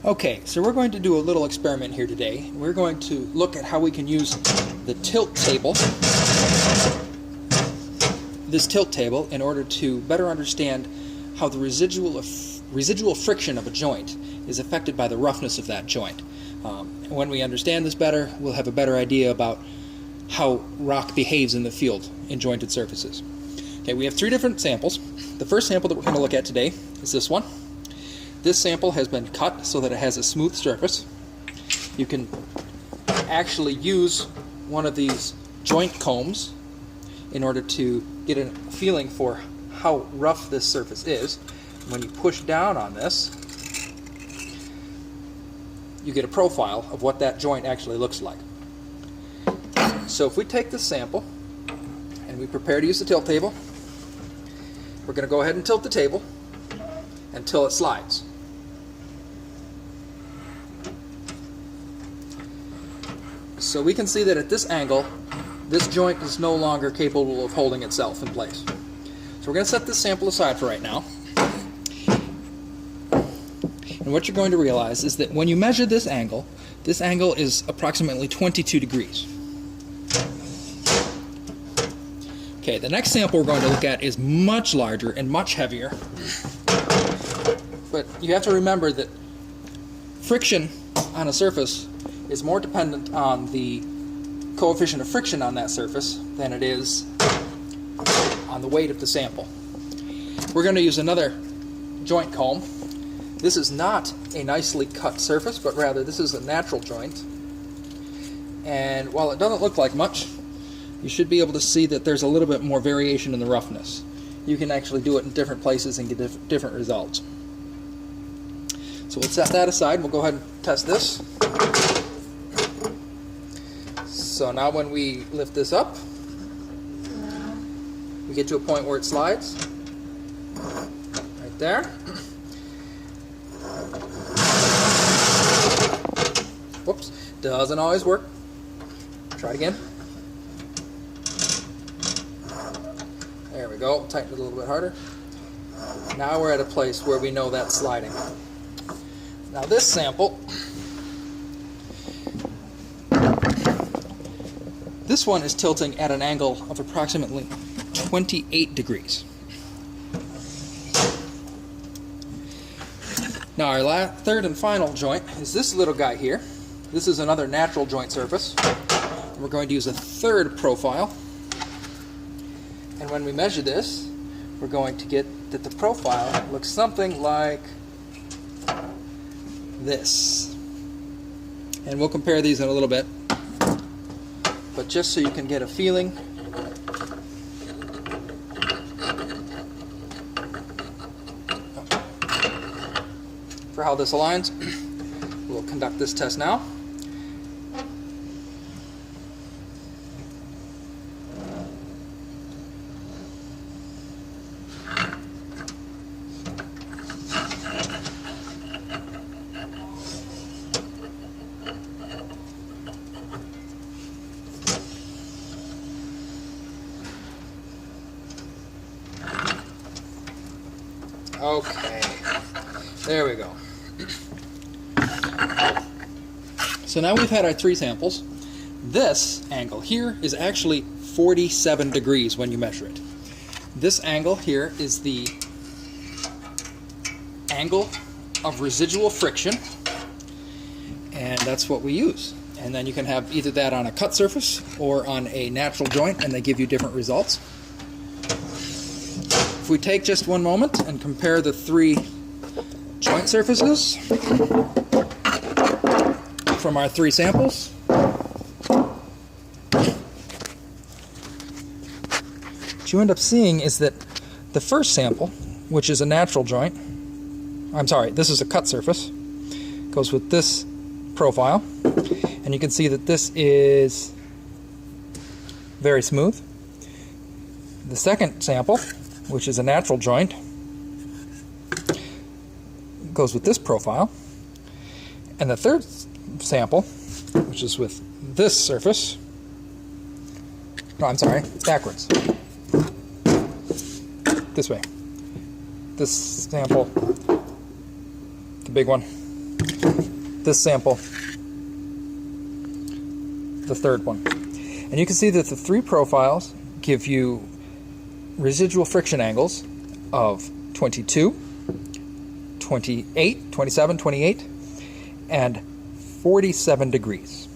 Okay, so we're going to do a little experiment here today. We're going to look at how we can use the tilt table, this tilt table, in order to better understand how the residual friction of a joint is affected by the roughness of that joint. When we understand this better, we'll have a better idea about how rock behaves in the field in jointed surfaces. Okay, we have three different samples. The first sample that we're going to look at today is this one. This sample has been cut so that it has a smooth surface. You can actually use one of these joint combs in order to get a feeling for how rough this surface is. When you push down on this, you get a profile of what that joint actually looks like. So if we take this sample and we prepare to use the tilt table, we're going to go ahead and tilt the table until it slides. So we can see that at this angle, this joint is no longer capable of holding itself in place. So we're going to set this sample aside for right now. And what you're going to realize is that when you measure this angle is approximately 22 degrees. Okay, the next sample we're going to look at is much larger and much heavier. But you have to remember that friction on a surface is more dependent on the coefficient of friction on that surface than it is on the weight of the sample. We're going to use another joint comb. This is not a nicely cut surface, but rather this is a natural joint. And while it doesn't look like much, you should be able to see that there's a little bit more variation in the roughness. You can actually do it in different places and get different results. So we'll set that aside and we'll go ahead and test this. So now when we lift this up, we get to a point where it slides. Right there. Whoops, doesn't always work. Try it again. There we go, tighten it a little bit harder. Now we're at a place where we know that's sliding. Now this sample, this one is tilting at an angle of approximately 28 degrees. Now our third and final joint is this little guy here. This is another natural joint surface. We're going to use a third profile. And when we measure this, we're going to get that the profile looks something like this. And we'll compare these in a little bit. But just so you can get a feeling for how this aligns, we'll conduct this test now. Okay, there we go. So now we've had our three samples. This angle here is actually 47 degrees when you measure it. This angle here is the angle of residual friction, and that's what we use. And then you can have either that on a cut surface or on a natural joint, and they give you different results. If we take just one moment and compare the three joint surfaces from our three samples, what you end up seeing is that the first sample, which is a natural joint, this is a cut surface, goes with this profile, and you can see that this is very smooth. The second sample, which is a natural joint, goes with this profile. And the third sample, which is with this surface, backwards. This way. This sample, the big one, this sample, the third one. And you can see that the three profiles give you residual friction angles of 22, 28, 27, 28, and 47 degrees.